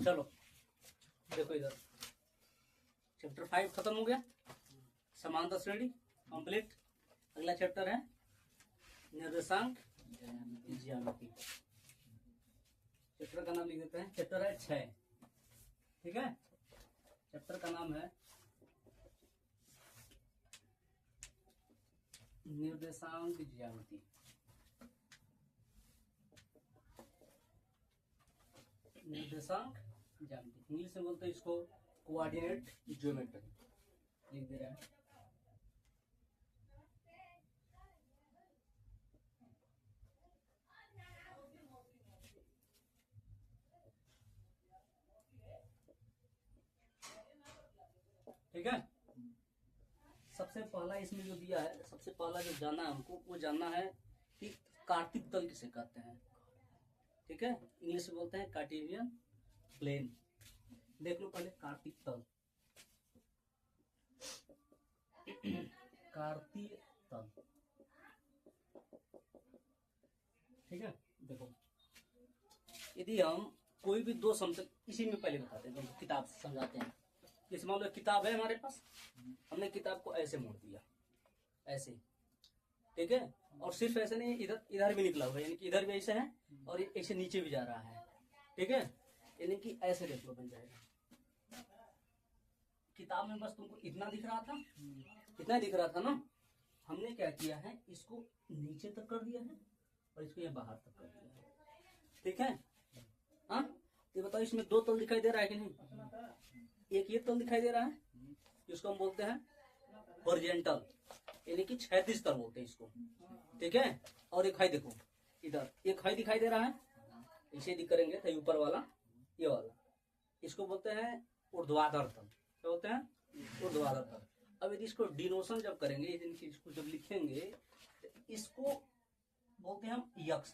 चलो देखो इधर, चैप्टर 5 खत्म हो गया, समांतर श्रेणी कंप्लीट। अगला चैप्टर है निर्देशांक ज्यामिति। चैप्टर का नाम लिख देते हैं, चैप्टर है 6। ठीक है, चैप्टर का नाम है निर्देशांक ज्यामिति। निर्देशांक ज्यामिति इंग्लिश में बोलते हैं इसको कोऑर्डिनेट ज्योमेट्री, लिख दे रहा है। ठीक है, सबसे पहला इसमें जो दिया है, सबसे पहला जो जानना है हमको, वो जानना है कि कार्तिक तल किसे कहते हैं। ठीक है, इंग्लिश में बोलते हैं कार्टेशियन प्लेन। देख लो पहले कार्तिक तल। कार्तीय तल, ठीक है। देखो, यदि हम कोई भी दो समतल, इसी में पहले बताते हैं, किताब से समझाते हैं। जैसे मान लो किताब है हमारे पास, हमने किताब को ऐसे मोड़ दिया, ऐसे, ठीक है। और सिर्फ ऐसे नहीं, इधर इधर भी निकला हुआ है, यानी कि इधर भी ऐसे है और ये ऐसे नीचे भी जा रहा है। ठीक है, यानी कि ऐसे देख लो बन जाएगा। किताब में बस तुमको इतना दिख रहा था, इतना दिख रहा था ना। हमने क्या किया है, इसको नीचे तक कर दिया है और इसको यहाँ बाहर तक कर दिया है। ठीक है, हाँ। ये बताओ, इसमें दो तल दिखाई दे रहा है कि नहीं? एक ये तल दिखाई दे रहा है, जिसको हम बोलते हैं हॉरिजॉन्टल, यानी कि क्षैतिज तल बोलते हैं इसको। ठीक है, और एक है, देखो इधर एक है दिखाई दे रहा है, इसे दिख करेंगे तो ऊपर वाला, ये वाला, इसको बोलते हैं ऊर्ध्वाधर तल। क्या बोलते हैं? ऊर्ध्वाधर तल। अब यदि इसको डिनोशन जब करेंगे, इसको जब लिखेंगे, इसको बोलते हैं हम यक्ष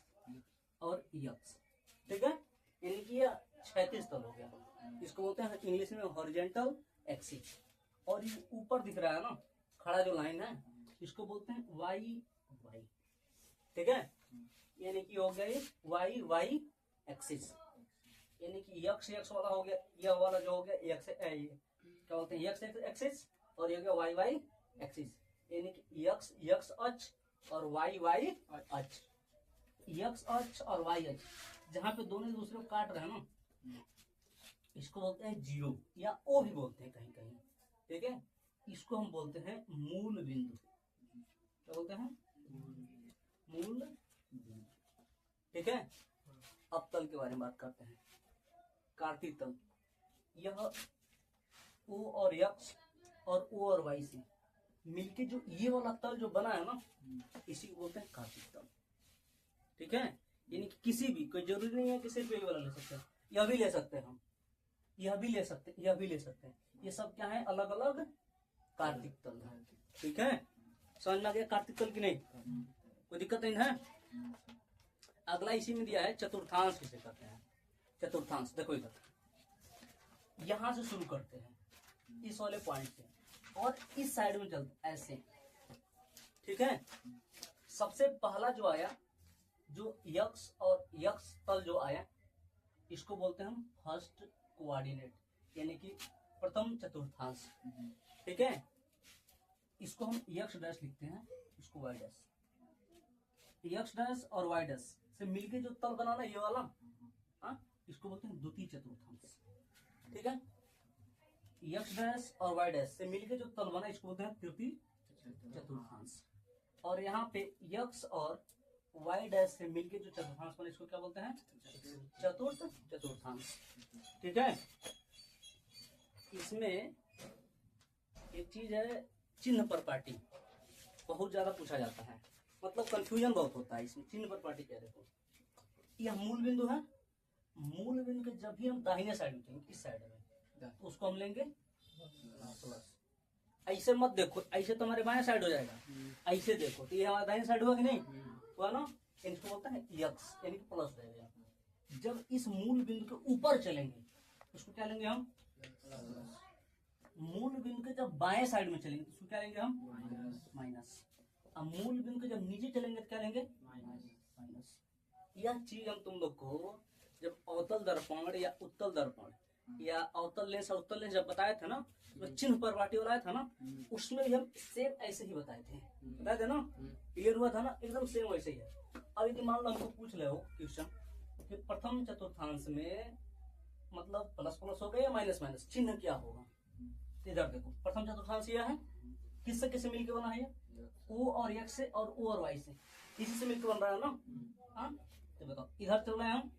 और यक्ष। ठीक है, यानी कि यह क्षैतिज तल हो गया। इसको बोलते हैं इंग्लिश में हॉरिजॉन्टल एक्सिस। और ये ऊपर दिख रहा है ना, खड़ा जो लाइन है, इसको बोलते हैं वाई वाई। ठीक है, यानी कि हो गया ये वाई वाई एक्सिस, यानी कि यक्ष यक्ष वाला हो गया, यह वाला जो हो गया यक्ष, क्या बोलते हैं, यक्ष एक्सिस, और ये हो गया वाई वाई एक्सिस, यानी कि यक्ष यक्ष अक्ष और वाई वाई अक्ष। यक्ष अक्ष और वाई अक्ष जहाँ पे दोनों दूसरे को काट रहे हैं ना, इसको बोलते हैं जीरो, या ओ भी बोलते हैं कहीं कहीं। ठीक है, इसको हम बोलते हैं मूल बिंदु। क्या बोलते हैं? मूल बिंदु। ठीक है, अब तल के बारे में बात करते हैं। कार्तिक तल, यह ओ और यक्ष और ओ और वाई से मिलके जो ये वाला तल जो बना है ना, इसी को बोलते हैं कार्तिक तल। ठीक है, यानी कि किसी भी, कोई जरूरी नहीं है कि सिर्फ ये वाला ले सकते हैं, यह भी ले सकते हैं हम, यह भी ले सकते हैं, यह भी ले सकते हैं। ये सब क्या है? अलग अलग कार्तिक तल है। ठीक है, समझ में आ गया कार्तिक तल की? नहीं, कोई दिक्कत नहीं है। अगला इसी में दिया है चतुर्थांश किसे कहते हैं। चतुर्थांश देखो इधर, यहां से शुरू करते हैं, इस वाले पॉइंट से, और इस साइड में चलते ऐसे। ठीक है, सबसे पहला जो आया, जो यक्ष और यक्ष तल जो आया, इसको बोलते हैं हम फर्स्ट कोऑर्डिनेट, यानी कि प्रथम चतुर्थांश। ठीक है, इसको हम यक्ष डैश लिखते हैं, इसको वाई डैश। यक्ष डैश और वाई डैश से मिलके जो तल बनाना ये वाला, हाँ, इसको बोलते हैं द्वितीय चतुर्थांश। ठीक है, यक्ष डैश और वाई डैश से मिलके जो तल बना, इसको बोलते हैं तृतीय चतुर्थांश। और यहाँ पे यक्ष और वाई डैश से मिलके जो चतुर्थांश बना, इसको क्या बोलते हैं? चतुर्थ चतुर्थांश। ठीक है, इसमें एक चीज है, चिन्ह पर पाटी बहुत ज्यादा पूछा जाता है, मतलब कंफ्यूजन बहुत होता है इसमें। चिन्ह पर पाटी क्या? देखो, यह मूल बिंदु है। मूल बिंदु के जब भी हम दाहिने साइड उठेंगे, इस साइड में, तो उसको हम लेंगे प्लस। ऐसे मत देखो, ऐसे तो हमारे बाएं साइड हो जाएगा, ऐसे देखो तो ये हमारा दाहिने साइड हुआ कि नहीं हुआ ना? इसको बोलता है यक्स, यानी कि प्लस रहेगा। जब इस मूल बिंदु के ऊपर चलेंगे, उसको क्या लेंगे हम? मूल बिंदु के जब बाएं साइड में चलेंगे, उसको क्या लेंगे हम? माइनस। अब मूल बिंदु के जब नीचे चलेंगे तो क्या लेंगे? माइनस। यह चीज हम तुम लोग को जब अवतल दर्पण या उत्तल दर्पण या अवतल लेंस और उत्तल लेंस जब बताए थे ना, तो चिन्ह पर वाटी वाला था ना, उसमें भी हम सेम ऐसे ही बताए थे ना, क्लियर हुआ था ना, एकदम सेम वैसे ही है। अब यदि मान लो हमको पूछ रहे हो क्वेश्चन कि प्रथम चतुर्थांश में मतलब प्लस प्लस होगा या माइनस माइनस, चिन्ह क्या होगा, इधर देखो प्रथम चतुर्थांश यह है, किससे किससे मिलकर बना है, ओ और एक्स से और ओ और वाई से, इसी से मिलकर बन रहा है ना। हाँ तो बताओ, इधर चल रहे हैं हम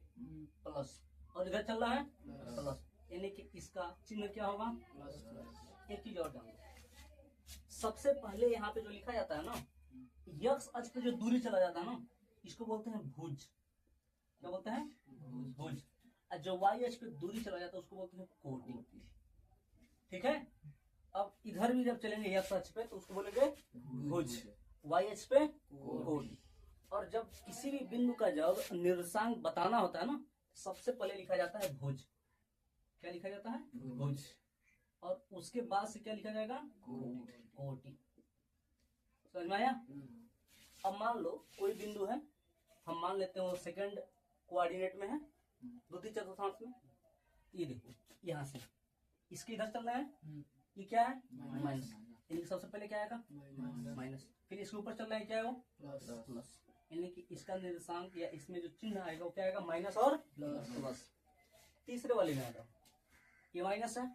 प्लस और इधर चल रहा है प्लस, यानी कि इसका चिन्ह क्या होगा, एक चीज और जानो, सबसे पहले यहाँ पे जो लिखा जाता है ना, यक्स अक्ष पे जो दूरी चला जाता है ना, इसको बोलते हैं भुज। क्या बोलते हैं, भुज। और जो वाई अक्ष पे दूरी चला जाता है उसको बोलते हैं कोटि। ठीक है, अब इधर भी जब चलेंगे यक्स अक्ष पे तो उसको बोलेंगे भुज, वाई अक्ष पे कोटि। और जब किसी भी बिंदु का जब निर्देशांक बताना होता है ना, सबसे पहले लिखा जाता है भुज। क्या लिखा जाता है, भुज। और उसके बाद से क्या लिखा जाएगा, कोटि। समझ में आया। अब मान लो कोई बिंदु है, हम मान लेते हैं वो सेकंड कोऑर्डिनेट में है, द्वितीय चतुर्थांश में। ये देखो यहाँ से इसके इधर चल रहा है, ये क्या है माइनस, यानी सबसे पहले क्या आएगा माइनस, फिर इसके ऊपर चल रहा है क्या है वो प्लस, यानी कि इसका निर्देशांक या इसमें जो चिन्ह आएगा वो क्या आएगा माइनस और प्लस। तीसरे वाले में आएगा ये माइनस है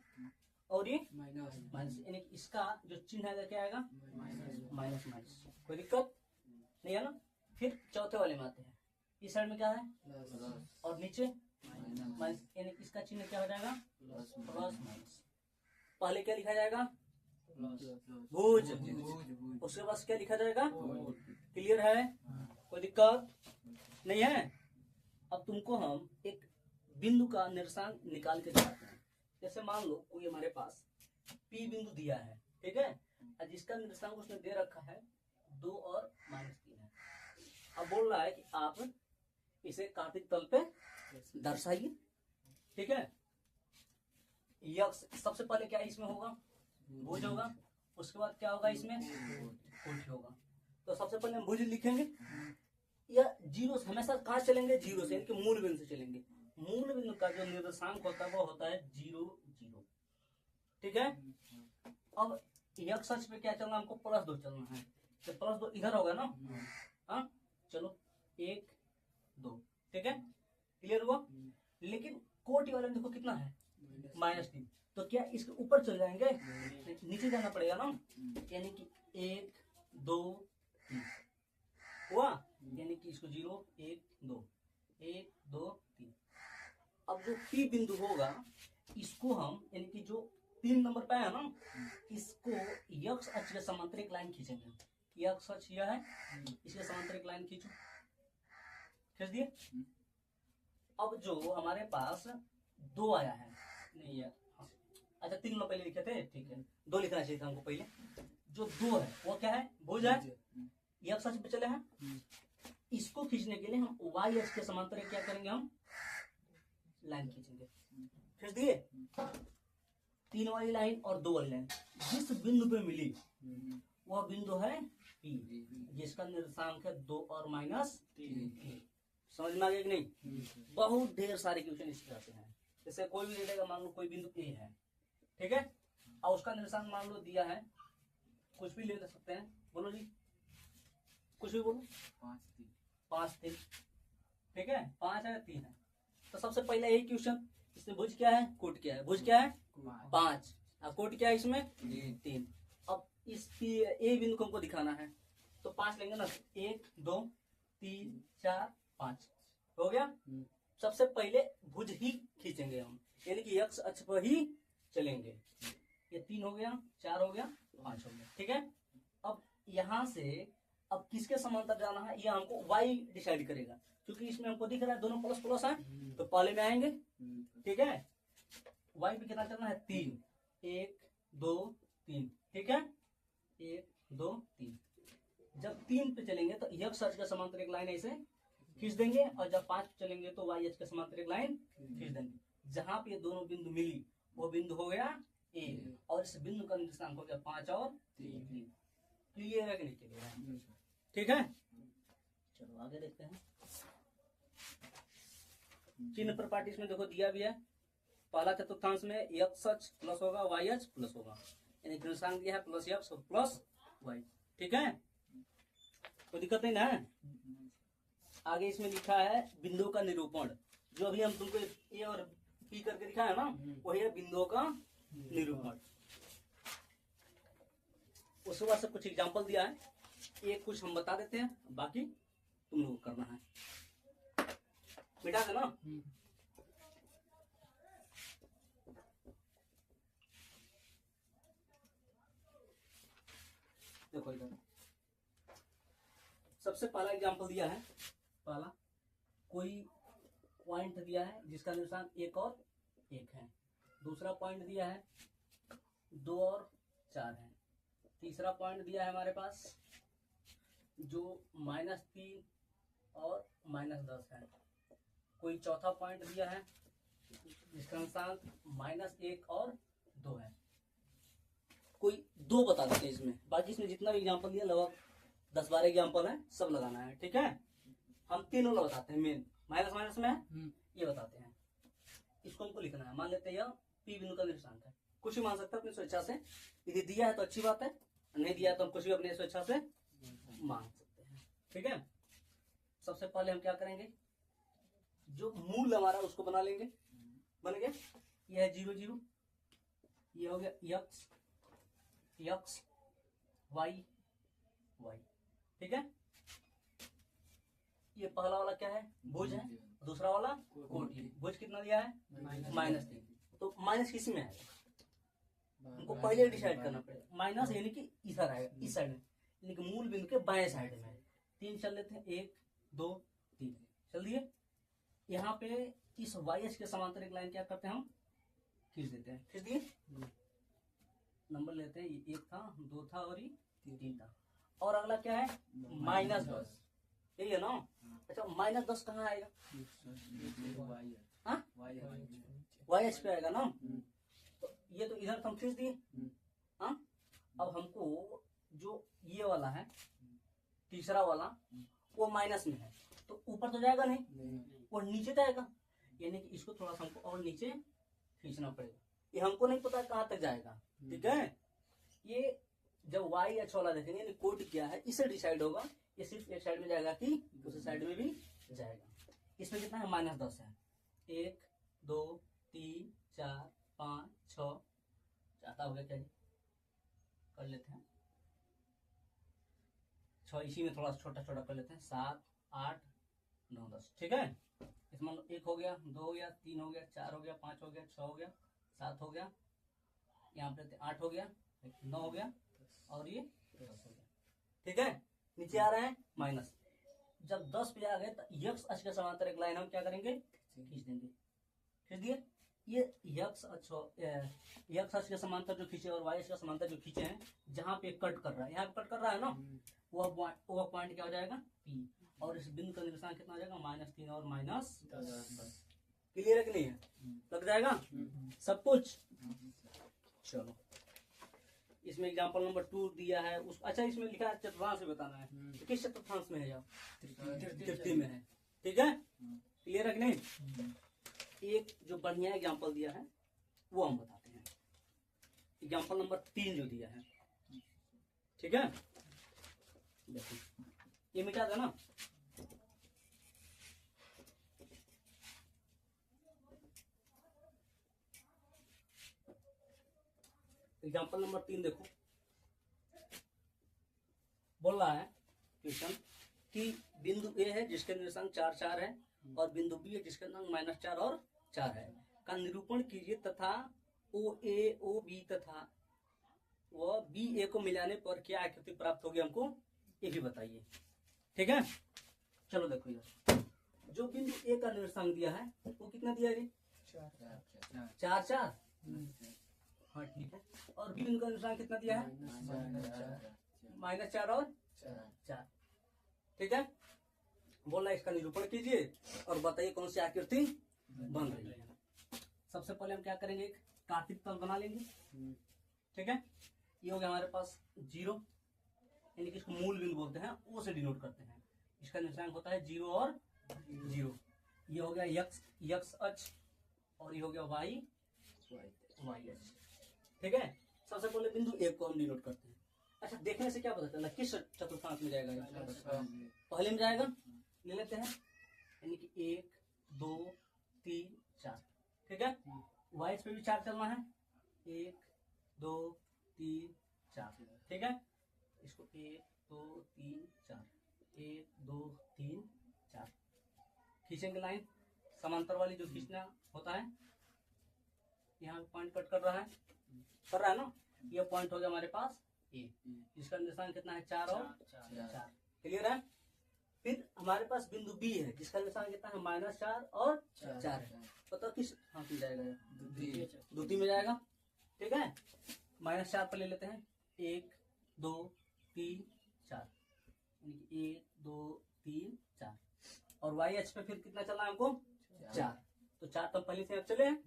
और ये माइनस, यानी कि इसका जो चिन्ह आएगा क्या आएगा माइनस माइनस, कोई दिक्कत नहीं है ना। फिर चौथे वाले में आते हैं, इस साइड में क्या है और नीचे माइनस, यानी कि इसका चिन्ह क्या हो जाएगा प्लस माइनस। पहले क्या लिखा जाएगा भुज, उसके बाद क्या लिखा जाएगा, क्लियर है, कोई दिक्कत नहीं है। अब तुमको हम एक बिंदु का निर्देशांक निकाल के दिखाते हैं। जैसे मान लो कोई हमारे पास P बिंदु दिया है, ठीक है, और जिसका निर्देशांक उसने दे रखा है 2 और -3 है। अब बोल रहा है कि आप इसे काल्पनिक तल पे दर्शाइए, ठीक है। यक्स सबसे पहले क्या इसमें होगा, भुज होगा, उसके बाद क्या होगा इसमें कोटि होगा। तो सबसे पहले हम भुज लिखेंगे, या जीरो से हमेशा कहाँ चलेंगे, जीरो से, यानी कि मूल बिंदु से चलेंगे। मूल बिंदु का जो निर्देशांक होता है वो होता है 0 0, ठीक है। अब यक्स अक्ष पे क्या चलना, हमको +2 चलना है, तो +2 इधर होगा ना। हाँ चलो 1 2, ठीक है, क्लियर हुआ। लेकिन कोटि वाले में देखो कितना है -3, तो क्या इसके ऊपर चल जाएंगे, नीचे जाना पड़ेगा ना, यानी कि 1 2 3 हुआ, यानी कि इसको 0 1 2 1 2 3। अब जो P बिंदु होगा इसको हम, यानी कि जो 3 नंबर पे है ना, इसको यक्स अक्ष के समांतर एक लाइन खींचेंगे। यक्स अक्ष यह है, इसके समांतर एक लाइन खींचो, खींच दिए। अब जो हमारे पास 2 आया है, नहीं है, अच्छा 3 नंबर पहले लिखे थे, ठीक है, 2 लिखना चाहिए था हमको पहले। जो 2 है वो क्या है, भुज है, यक्स अक्ष पे चले हैं। इसको खींचने के लिए हम वाई अक्ष के समांतर क्या करेंगे, हम लाइन खींचेंगे, खींच दिए। 3 वाली लाइन और 2 वाली लाइन जिस बिंदु पे मिली वह बिंदु है P, जिसका निर्देशांक है 2 और -3। समझ में आ गया कि नहीं। बहुत ढेर सारे क्वेश्चन इस तरह से हैं। जैसे कोई भी दे देगा, मान लो कोई बिंदु A है, ठीक है, और उसका निर्देशांक मान लो दिया है, कुछ भी ले सकते हैं, बोलो जी कुछ भी बोलो, 5 3, ठीक है, 5 है 3 है। तो सबसे पहले यही क्वेश्चन, इसमें भुज क्या है, कोट क्या है, भुज क्या है 5 और कोट क्या है इसमें 3। अब इस A बिंदु को हमको दिखाना है, तो 5 लेंगे ना, 1 2 3 4 5 हो गया। सबसे पहले भुज ही खींचेंगे हम, यानी कि यक्स अक्ष पर ही चलेंगे। ये 3 हो गया, 4 हो गया, 5 हो गया, ठीक है। अब यहाँ से अब किसके समांतर जाना है ये हमको y डिसाइड करेगा, क्योंकि इसमें हमको दिख रहा है दोनों प्लस प्लस है, तो पहले में आएंगे, ठीक है। y पे कितना चलना है 3, 1 2 3, ठीक है, 1 2 3। जब 3 पे चलेंगे तो यक्स अक्ष के समांतर एक लाइन ऐसे खींच देंगे, और जब 5 पे चलेंगे तो वाई अक्ष के समांतर एक लाइन खींच देंगे। जहां पे ये दोनों बिंदु मिली वो बिंदु हो गया A, और इस बिंदु का निर्देशांक हो गया 5 और 3। क्लियर है कि नहीं क्लियर है, ठीक है। चलो आगे देखते हैं। चिन्ह प्रॉपर्टी इसमें देखो दिया भी है। पहला चतुर्थांश में एक्स अक्ष प्लस होगा, वाई अक्ष प्लस होगा, यानी कि निशान दिया है प्लस एक्स और प्लस वाई। ठीक है, कोई दिक्कत नहीं ना है। आगे इसमें लिखा है बिंदु का निरूपण। जो अभी हम तुमको ए और पी करके दिखा है ना, वही है बिंदुओं का निरूपण। उसके बाद से कुछ एग्जांपल दिया है, एक कुछ हम बता देते हैं, बाकी तुम लोग करना है। मिटा देना। देखो इधर सबसे पहला एग्जांपल दिया है। पहला कोई पॉइंट दिया है जिसका निशान 1 और 1 है। दूसरा पॉइंट दिया है 2 और 4 है। तीसरा पॉइंट दिया है हमारे पास जो -3 और -10 है। कोई चौथा पॉइंट दिया है जिसका निशान -1 और 2 है। कोई 2 बता देते हैं इसमें, बाकी इसमें जितना भी एग्जांपल दिया लगभग 10-12 एग्जांपल है, सब लगाना है। ठीक है, हम तीनों बताते हैं। मेन माइनस में है, ये बताते हैं। इसको हमको लिखना है। मान लेते हैं यह पी बिंदु का निर्देशांक है। कुछ भी मान सकते हैं अपनी स्वेच्छा से। यदि दिया है तो अच्छी बात है, नहीं दिया है तो हम कुछ भी अपनी स्वेच्छा से मान सकते हैं। ठीक है, सबसे पहले हम क्या करेंगे, जो मूल हमारा उसको बना लेंगे। बन गया, यह है 0 0, ये हो गया यक्स यक्स वाई वाई। ठीक है, ये पहला वाला क्या है, भुज है। दूसरा वाला कोटि। भुज कितना दिया है, -3। तो माइनस किस में है, हमको पहले डिसाइड करना पड़ेगा। माइनस यानी कि इधर आएगा, इस साइड में, यानी कि मूल बिंदु के बाएं साइड में है। 3 चल लेते हैं, 1 2 3 चल दिए। यहाँ पे इस वाई के समांतर एक लाइन क्या करते हैं, हम खींच देते हैं। खींच दिए, नंबर लेते हैं। 1 था, 2 था और ये 3 था। और अगला क्या है, -10, यही है ना। अच्छा, -10 कहाँ आएगा, वाई एच पे आएगा ना। तो ये तो इधर हम खींच दिए। हाँ, अब हमको जो ये वाला है तीसरा वाला वो माइनस में है, तो ऊपर तो जाएगा नहीं, वो नीचे जाएगा। यानी कि इसको थोड़ा सा हमको और नीचे खींचना पड़ेगा। ये हमको नहीं पता कहाँ तक जाएगा। ठीक है, ये जब वाई एच वाला देखेंगे, यानी कोट क्या है, इससे डिसाइड होगा ये सिर्फ एक साइड में जाएगा कि दूसरी साइड में भी जाएगा। इसमें कितना है, -10 है। 1 2 3 4 5 6 ज्यादा हो गया क्या जी, कर लेते हैं 6, इसी में थोड़ा छोटा छोटा कर लेते हैं। 7 8 9 10। ठीक है, इसमें 1 हो गया, 2 हो गया, 3 हो गया, 4 हो गया, 5 हो गया, 6 हो गया, 7 हो गया, यहाँ पे 8 हो गया, 9 हो गया और ये 10 हो गया। ठीक है, नीचे आ रहे हैं माइनस। जब 10 पे आ गए तो यक्स अक्ष के समांतर एक लाइन हम क्या करेंगे, खींच देंगे। खींच दिए, ये यक्स अक्ष के समांतर जो खींचे और वाई अक्ष के समांतर जो खींचे हैं, जहाँ पे कट कर रहा है, यहाँ पे कट कर रहा है ना, वो पॉइंट क्या हो जाएगा, पी। और इस बिंदु का निशान कितना हो जाएगा, -3 और -10। क्लियर है कि नहीं है, लग जाएगा सब कुछ। चलो, इसमें एग्जांपल नंबर 2 दिया है। अच्छा, इसमें लिखा है चतुर्थांश में बताना है, तो किस चतुर्थांश में है, या तृतीय में है। ठीक है, क्लियर है कि नहीं। एक जो बढ़िया एग्जांपल दिया है वो हम बताते हैं। एग्जांपल नंबर 3 जो दिया है, ठीक है, देखो ये मिटा देना। एग्जांपल नंबर 3 देखो, बोल रहा है क्वेश्चन कि बिंदु ए है जिसके निर्देशांक 4 4 है और बिंदु बी है जिसका निर्देशांक -4 और 4 है, का निरूपण कीजिए तथा ओ ए ओ बी तथा वह बी ए को मिलाने पर क्या आकृति प्राप्त होगी, हमको ये भी बताइए। ठीक है, चलो देखो यार, जो बिंदु ए का निर्देशांक दिया है वो कितना दिया है, 4 4। हाँ ठीक है, और बी बिंदु का निर्देशांक कितना दिया है, -4 और 4। ठीक है, बोला इसका निरूपण कीजिए और बताइए कौन सी आकृति बन रही है। सबसे पहले हम क्या करेंगे, एक कार्तिक तल बना लेंगे। ठीक है, ये हो गया हमारे पास 0, यानी कि इसको मूल बिंदु बोलते हैं, वो से डिनोट करते हैं। इसका निर्देशांक होता है 0 और 0। ये हो गया यक्स अक्ष और ये हो गया वाई अक्ष। ठीक है, सबसे पहले बिंदु ए को हम डिनोट करते हैं। अच्छा, देखने से क्या पता चला किस चतुर्थांश में जाएगा? पहले में जाएगा, ले लेते हैं, यानी कि 1 2 3 4। ठीक है, वाई पे भी 4 चलना है, 1 2 3 4। ठीक है, इसको 1 2 3 4, 1 2 3 4 खींचेंगे लाइन समांतर वाली जो खींचना होता है। यहाँ पॉइंट कट कर रहा है ना, ये पॉइंट हो गया हमारे पास ए, जिसका निशान कितना है 4 और 4। क्लियर है? फिर हमारे पास बिंदु बी है जिसका निशान कितना है -4 और 4 है। पता किस हाथ में जाएगा? द्वितीय में जाएगा। ठीक है, -4 पर ले लेते हैं, 1 2 3 4, 1 2 3 4। और वाई अक्ष पे फिर कितना चलना है हमको? 4। तो 4 तो पहले से चले हैं,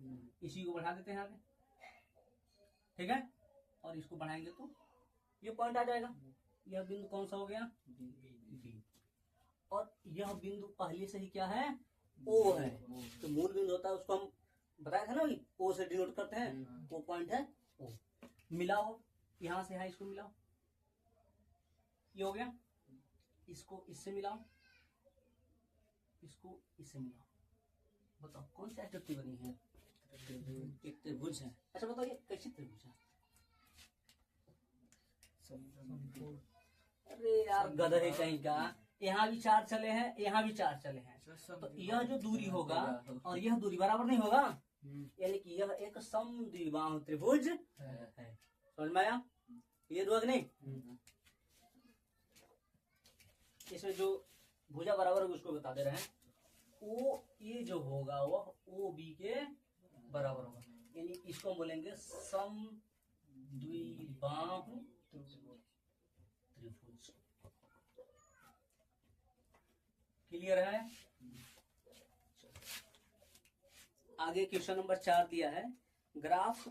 इसी को बढ़ा देते हैं आगे। ठीक है, और इसको बढ़ाएंगे तो ये पॉइंट आ जाएगा। यह बिंदु कौन सा हो गया? बी। और यह बिंदु पहले से ही क्या है? ओ है। तो मूल बिंदु होता है उसको हम बताया था ना, ओ से डिनोट करते हैं, वो पॉइंट है ओ। मिलाओ, यहां से यहाँ इसको मिलाओ, ये हो गया। इसको इससे मिलाओ, इसको इससे मिलाओ, बताओ कौन सी आकृति बनी है? एक त्रिभुज है। अच्छा बताओ ये कैसी त्रिभुज है? अरे यार गधे कहीं का, यहाँ भी 4 चले हैं, यहाँ भी 4 चले हैं, तो यह जो दूरी होगा और यह दूरी बराबर नहीं होगा, यानी कि यह एक समद्विबाहु त्रिभुज है। समझ में आया? ये दो नहीं, इसमें जो भुजा बराबर है उसको बता दे रहे हैं। ओ ये जो होगा वह ओ बी के बराबर होगा, यानी इसको बोलेंगे समद्विबाहु त्रिभुज। क्लियर है? आगे क्वेश्चन नंबर 4 दिया है, ग्राफ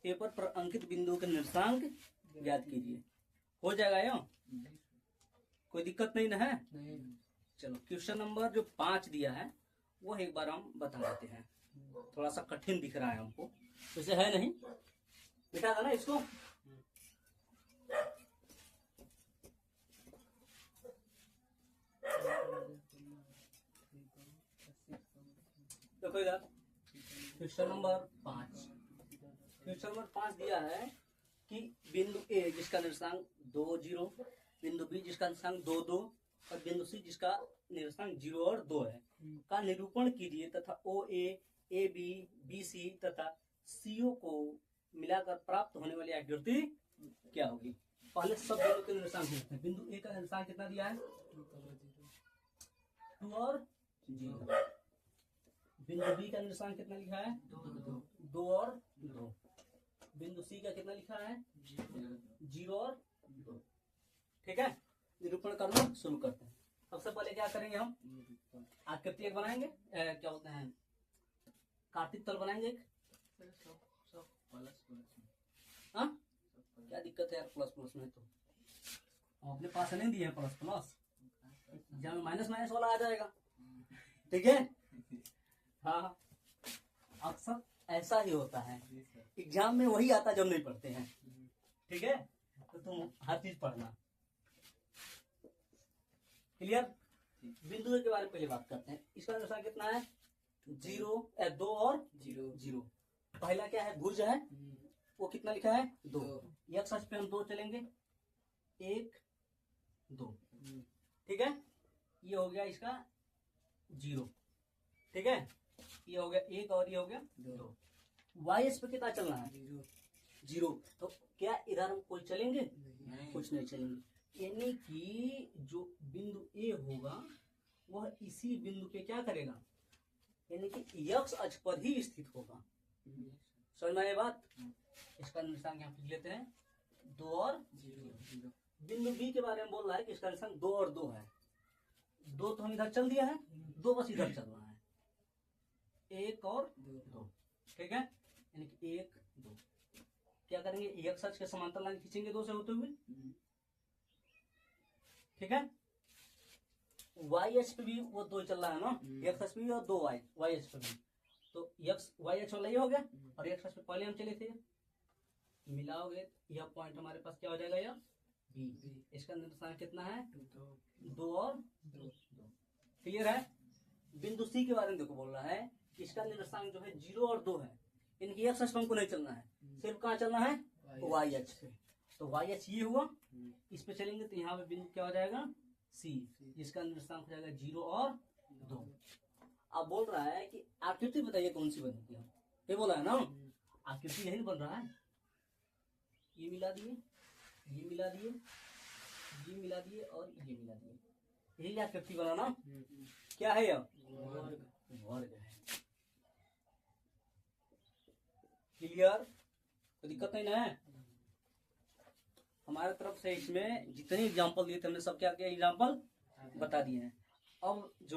पेपर पर अंकित बिंदुओं के निर्देशांक ज्ञात कीजिए। हो जाएगा यो? कोई दिक्कत नहीं ना है? चलो क्वेश्चन नंबर जो 5 दिया है वो एक बार हम बता देते हैं। थोड़ा सा कठिन दिख रहा है हमको, वैसे है नहीं, मिटा था ना इसको। देखो इधर क्वेश्चन नंबर 5, क्वेश्चन नंबर 5 दिया है कि बिंदु ए जिसका निर्देशांक 2 0, बिंदु बी जिसका निर्देशांक 2 2 और बिंदु सी जिसका निर्देशांक 0 और 2 है का निरूपण कीजिए तथा ओ ए बी बी सी तथा सीओ को मिलाकर प्राप्त होने वाली आकृति क्या होगी? पहले सब बिंदु के निर्देशांक देखते हैं। बिंदु ए का निर्देशांक कितना दिया है? 2 और 0। बिंदु बी का निर्देशांक कितना लिखा है? 2 और 2। बिंदु सी का कितना लिखा है? 0 और 2। ठीक है, निरूपण करना शुरू करते हैं। सबसे पहले क्या करेंगे, हम आकृति एक बनाएंगे, क्या बोलते हैं, कार्तिक तल बनाएंगे एक। हाँ क्या दिक्कत है यार, प्लस प्लस में तो अपने पास नहीं दिए प्लस प्लस, जब माइनस माइनस वाला आ जाएगा। ठीक है, हाँ अक्सर ऐसा ही होता है, एग्जाम में वही आता जब नहीं पढ़ते हैं। ठीक है, तो तुम हर चीज पढ़ना। क्लियर? बिंदु के बारे में पहले बात करते हैं। इसका अनुसार कितना है? 0 2 और 0। पहला क्या है? भुज है, वो कितना लिखा है? 2। एक्स अक्ष पे हम 2 चलेंगे, 1 2। ठीक है, ये हो गया इसका 0। ठीक है, ये हो गया 1 और ये हो गया 2। वाई अक्ष पे कितना चलना है? 0। तो क्या इधर हम कोई चलेंगे? कुछ नहीं चलेंगे, यानी कि जो बिंदु ए होगा वह इसी बिंदु पे क्या करेगा, यानी कि एक्स अक्ष पर ही स्थित होगा। समझ में आए बात? इसका निशान यहाँ लिख लेते हैं 2 और 0। बिंदु बी के बारे में बोल रहा है कि इसका निशान 2 और 2 है। 2 तो हम इधर चल दिया है, 2 बस इधर चल रहा है, 1 और 2। ठीक है, यानी कि 1 2। क्या करेंगे? एक्स अक्ष के समांतर लाइन खींचेंगे 2 से होते हुए। ठीक है, वाई एच पे भी वो दो चल रहा है ना, एक्स एच पे भी और दो वाई एच पे भी, तो एक्स वाई एच वाला ये हो गया, और एक्स एच पे पहले हम चले थे, मिलाओगे यह पॉइंट हमारे पास क्या हो जाएगा, यह बी। इसका निर्देशांक कितना है, 2 और 2। क्लियर है। बिंदु सी के बारे में देखो बोल रहा है, इसका निर्देशांक जो है 0 और 2 है, इनकी एक्स एच को नहीं चलना है, सिर्फ कहाँ चलना है, वाई एच पे। तो वाई एच ये हुआ, इस पे चलेंगे तो यहाँ पे बिंदु क्या हो जाएगा, सी, जिसका निर्देशांक हो जाएगा 0 और 2। अब बोल रहा है कि आकृति बताइए कौन सी बनेगी, ये बोला है ना, आकृति यही बन रहा है, ये मिला दिए, ये मिला दिए, ये मिला दिए और ये मिला दिए, यही आकृति बना ना, क्या है यह, वर्ग है। क्लियर, तो दिक्कत नहीं ना है। हमारे तरफ से इसमें जितने एग्जाम्पल दिए थे हमने सब क्या क्या एग्जाम्पल बता दिए हैं। अब जो